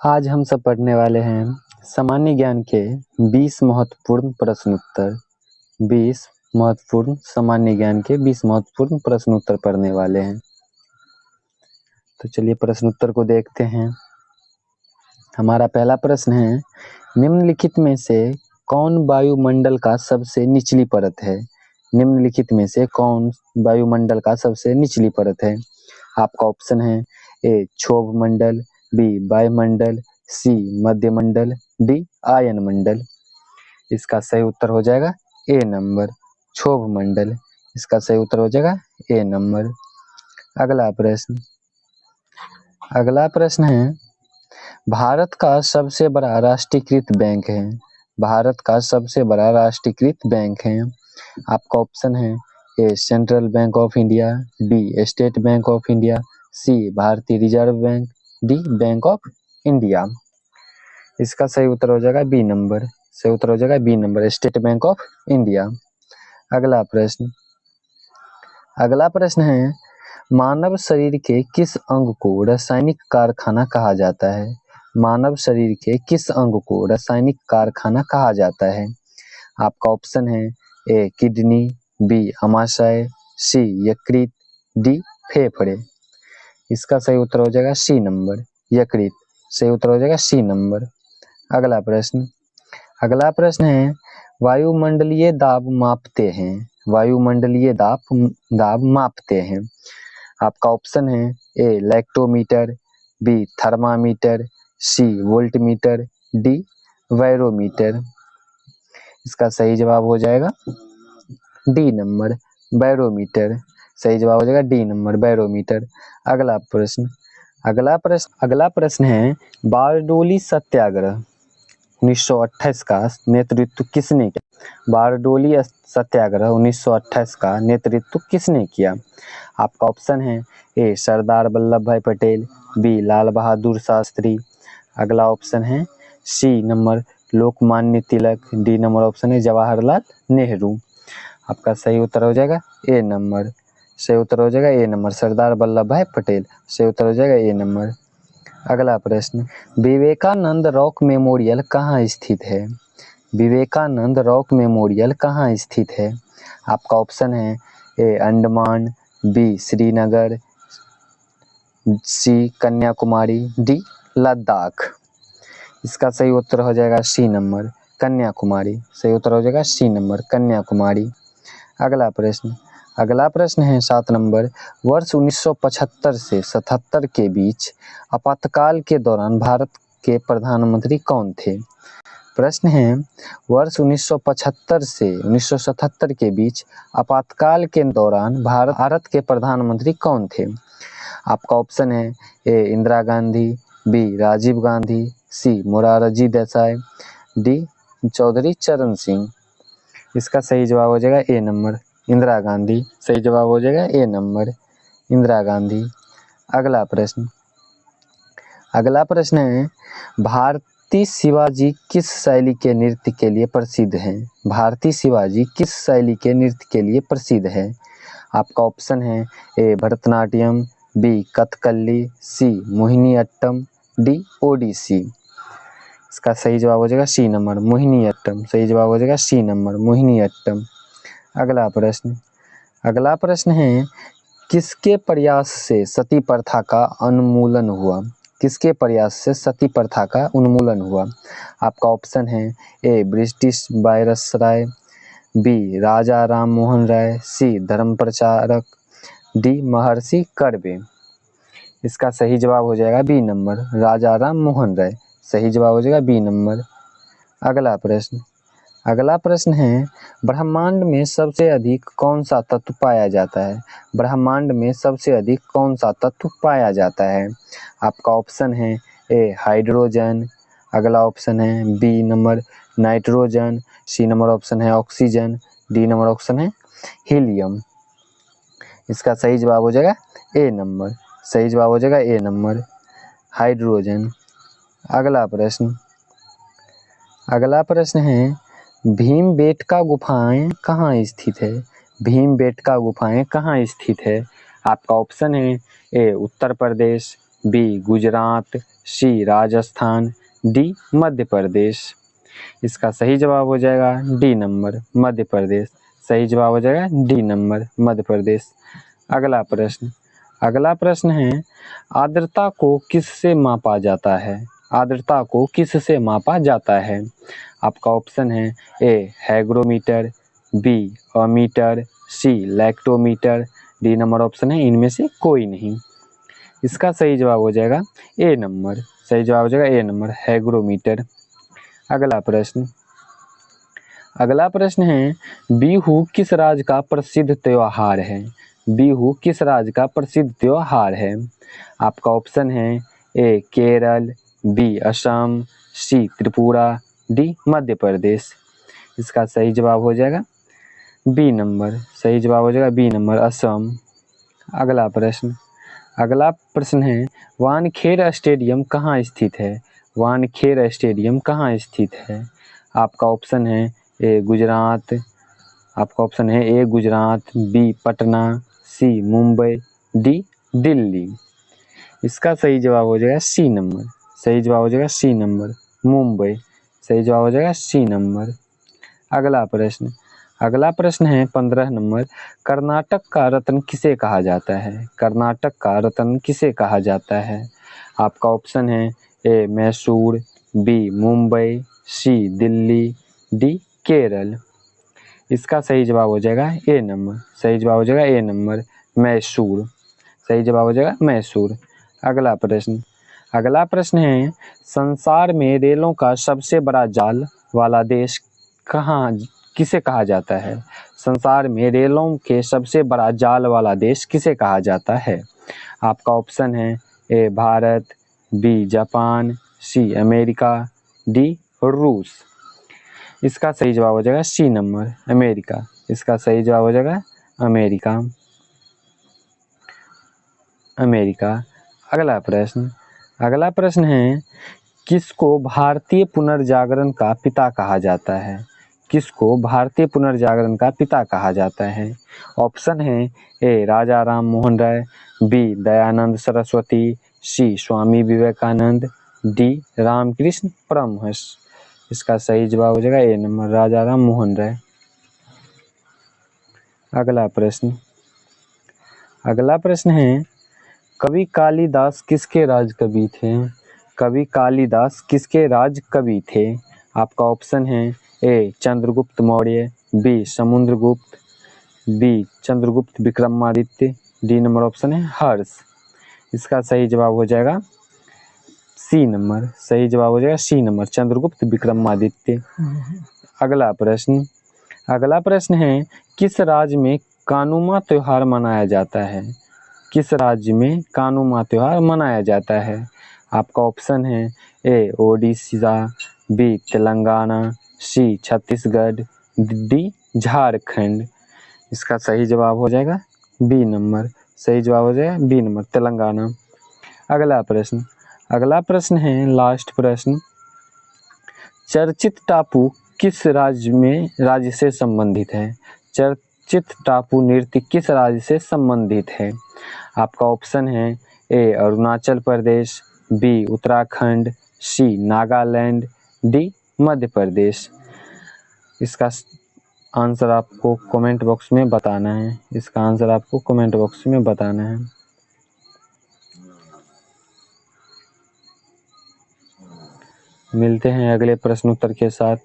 आज हम सब पढ़ने वाले हैं सामान्य ज्ञान के 20 महत्वपूर्ण प्रश्न उत्तर। 20 महत्वपूर्ण सामान्य ज्ञान के 20 महत्वपूर्ण प्रश्न उत्तर पढ़ने वाले हैं। तो चलिए प्रश्न उत्तर को देखते हैं। हमारा पहला प्रश्न है, निम्नलिखित में से कौन वायुमंडल का सबसे निचली परत है? निम्नलिखित में से कौन वायुमंडल का सबसे निचली परत है? आपका ऑप्शन है ए क्षोभ मंडल, बी वायुमंडल, सी मध्यमंडल, डी आयन मंडल। इसका सही उत्तर हो जाएगा ए नंबर क्षोभ मंडल। इसका सही उत्तर हो जाएगा ए नंबर। अगला प्रश्न है, भारत का सबसे बड़ा राष्ट्रीयकृत बैंक है। भारत का सबसे बड़ा राष्ट्रीयकृत बैंक है। आपका ऑप्शन है A central bank of India, B state bank of India, C Bharatiya reserve bank, D bank of India. इसका सही उत्तर हो जाएगा बी नंबर। सही उत्तर हो जाएगा B number State bank of India. अगला प्रश्न है, मानव शरीर के किस अंग को रासायनिक कारखाना कहा जाता है? मानव शरीर के किस अंग को रासायनिक कारखाना कहा जाता है? आपका ऑप्शन है ए किडनी, बी अमाशय, सी यकृत, डी फेफड़े। इसका सही उत्तर हो जाएगा सी नंबर यकृत। सही उत्तर हो जाएगा सी नंबर। अगला प्रश्न है, वायुमंडलीय दाब मापते हैं। वायुमंडलीय दाब मापते हैं। आपका ऑप्शन है ए लैक्टोमीटर, बी थर्मामीटर, सी वोल्टमीटर, डी बैरोमीटर। इसका सही जवाब हो जाएगा डी नंबर बैरोमीटर। सही जवाब हो जाएगा डी नंबर बैरोमीटर। अगला प्रश्न है, बारडोली सत्याग्रह 1928 का नेतृत्व किसने किया? बारडोली सत्याग्रह 1928 का नेतृत्व किसने किया? आपका ऑप्शन है ए सरदार वल्लभ भाई पटेल, बी लाल बहादुर शास्त्री। अगला ऑप्शन है सी number Lokmanya Tilak, D number option है जवाहरलाल नेहरू। आपका सही उत्तर हो जाएगा ए नंबर। सही उत्तर हो जाएगा ए नंबर सरदार वल्लभ भाई पटेल। सही उत्तर हो जाएगा ए नंबर। अगला प्रश्न, विवेकानंद रॉक मेमोरियल कहाँ स्थित है? विवेकानंद रॉक मेमोरियल कहाँ स्थित है? आपका ऑप्शन है ए अंडमान, बी श्रीनगर, सी कन्याकुमारी, डी लद्दाख। इसका सही उत्तर हो जाएगा सी नंबर कन्याकुमारी। सही उत्तर हो जाएगा सी नंबर कन्याकुमारी। अगला प्रश्न है 7 नंबर, वर्ष 1975 से 77 के बीच आपातकाल के दौरान भारत के प्रधानमंत्री कौन थे? प्रश्न है, वर्ष 1975 से 1977 के बीच आपातकाल के दौरान भारत के प्रधानमंत्री कौन थे? आपका ऑप्शन है ए इंदिरा गांधी, बी राजीव गांधी, सी मोरारजी देसाई, डी चौधरी चरण सिंह। इसका सही जवाब हो जाएगा ए नंबर इंदिरा गांधी। सही जवाब हो जाएगा ए नंबर इंदिरा गांधी। अगला प्रश्न है, भारतीय शिवाजी किस शैली के नृत्य के लिए प्रसिद्ध हैं? भारतीय शिवाजी किस शैली के नृत्य के लिए प्रसिद्ध है? आपका ऑप्शन है ए भरतनाट्यम, बी कथकली, सी मोहिनीअट्टम, डी ओडिसी। इसका सही जवाब हो जाएगा सी नंबर मोहिनीअट्टम। सही जवाब हो जाएगा सी नंबर मोहिनीअट्टम। अगला प्रश्न है, किसके प्रयास से सती प्रथा का उन्मूलन हुआ? किसके प्रयास से सती प्रथा का उन्मूलन हुआ? आपका ऑप्शन है ए ब्रिटिश वायसराय, बी राजा राम मोहन राय, सी धर्म प्रचारक, डी महर्षि कर्वे। इसका सही जवाब हो जाएगा बी नंबर राजा राम मोहन राय। सही जवाब हो जाएगा बी नंबर। अगला प्रश्न है, ब्रह्मांड में सबसे अधिक कौन सा तत्व पाया जाता है? ब्रह्मांड में सबसे अधिक कौन सा तत्व पाया जाता है? आपका ऑप्शन है ए हाइड्रोजन, अगला ऑप्शन है B number nitrogen, C number option है ऑक्सीजन, डी नंबर ऑप्शन है हीलियम। इसका सही जवाब हो जाएगा ए नंबर। सही जवाब हो जाएगा ए नंबर हाइड्रोजन। अगला प्रश्न है, भीमबेटका गुफाएं कहाँ स्थित है? भीमबेटका गुफाएं कहाँ स्थित है? आपका ऑप्शन है ए उत्तर प्रदेश, बी गुजरात, सी राजस्थान, डी मध्य प्रदेश। इसका सही जवाब हो जाएगा डी नंबर मध्य प्रदेश। सही जवाब हो जाएगा डी नंबर मध्य प्रदेश। अगला प्रश्न है आर्द्रता को किससे मापा जाता है? आर्द्रता को किससे मापा जाता है? आपका ऑप्शन है ए हैग्रोमीटर, बी अमीटर, सी लैक्टोमीटर, डी नंबर ऑप्शन है इनमें से कोई नहीं। इसका सही जवाब हो जाएगा ए नंबर। सही जवाब हो जाएगा ए नंबर हैग्रोमीटर। अगला प्रश्न है बिहू किस राज्य का प्रसिद्ध त्योहार है? बिहू किस राज्य का प्रसिद्ध त्योहार है? आपका ऑप्शन है ए केरल, बी असम, सी त्रिपुरा, डी मध्य प्रदेश। इसका सही जवाब हो जाएगा बी नंबर। सही जवाब हो जाएगा बी नंबर असम। अगला प्रश्न है वानखेड़ स्टेडियम कहाँ स्थित है? वानखेड़ स्टेडियम कहाँ स्थित है? आपका ऑप्शन है ए गुजरात, बी पटना, सी मुंबई, डी दिल्ली। इसका सही जवाब हो जाएगा सी नंबर। सही जवाब हो जाएगा सी नंबर मुंबई। सही जवाब हो जाएगा सी नंबर। अगला प्रश्न है 15 नंबर कर्नाटक का रत्न किसे कहा जाता है? कर्नाटक का रत्न किसे कहा जाता है? आपका ऑप्शन है ए मैसूर, बी मुंबई, सी दिल्ली, डी केरल। इसका सही जवाब हो जाएगा ए नंबर। सही जवाब हो जाएगा ए नंबर मैसूर। सही जवाब हो जाएगा मैसूर। अगला प्रश्न है संसार में रेलों का सबसे बड़ा जाल वाला देश किसे कहा जाता है? संसार में रेलों के सबसे बड़ा जाल वाला देश किसे कहा जाता है? आपका ऑप्शन है A Bharat, B Japan, C America, D रूस। इसका सही जवाब हो जाएगा सी नंबर अमेरिका। इसका सही जवाब हो जाएगा अमेरिका। अगला प्रश्न है किसको भारतीय पुनर्जागरण का पिता कहा जाता है? किसको भारतीय पुनर्जागरण का पिता कहा जाता है? ऑप्शन है ए राजा राम मोहन राय, बी दयानंद सरस्वती, सी स्वामी विवेकानंद, डी रामकृष्ण परमहंस। इसका सही जवाब हो जाएगा ए नंबर राजा राम मोहन राय। अगला प्रश्न है कवि कालिदास किसके राज कवि थे? कवि कालिदास किसके राज कवि थे? आपका ऑप्शन है A Chandragupta Maurya, B Samudragupta, B Chandragupta Vikramaditya, D number option है हर्ष। इसका सही जवाब हो जाएगा सी नंबर। सही जवाब हो जाएगा सी नंबर चंद्रगुप्त विक्रमादित्य। अगला प्रश्न है किस राज्य में कानुमा त्योहार मनाया जाता है? किस राज्य में कानुमा त्योहार मनाया जाता है? आपका ऑप्शन है ए ओडिशा, बी तेलंगाना, सी छत्तीसगढ़, डी झारखंड। इसका सही जवाब हो जाएगा बी नंबर। सही जवाब हो जाएगा बी नंबर तेलंगाना। अगला प्रश्न है लास्ट प्रश्न चर्चित टापू किस राज्य से संबंधित है? चर्चित टापू नृत्य किस राज्य से संबंधित है? आपका ऑप्शन है ए अरुणाचल प्रदेश, बी उत्तराखंड, सी नागालैंड, डी मध्य प्रदेश। इसका आंसर आपको कमेंट बॉक्स में बताना है। इसका आंसर आपको कमेंट बॉक्स में बताना है। मिलते हैं अगले प्रश्न उत्तर के साथ।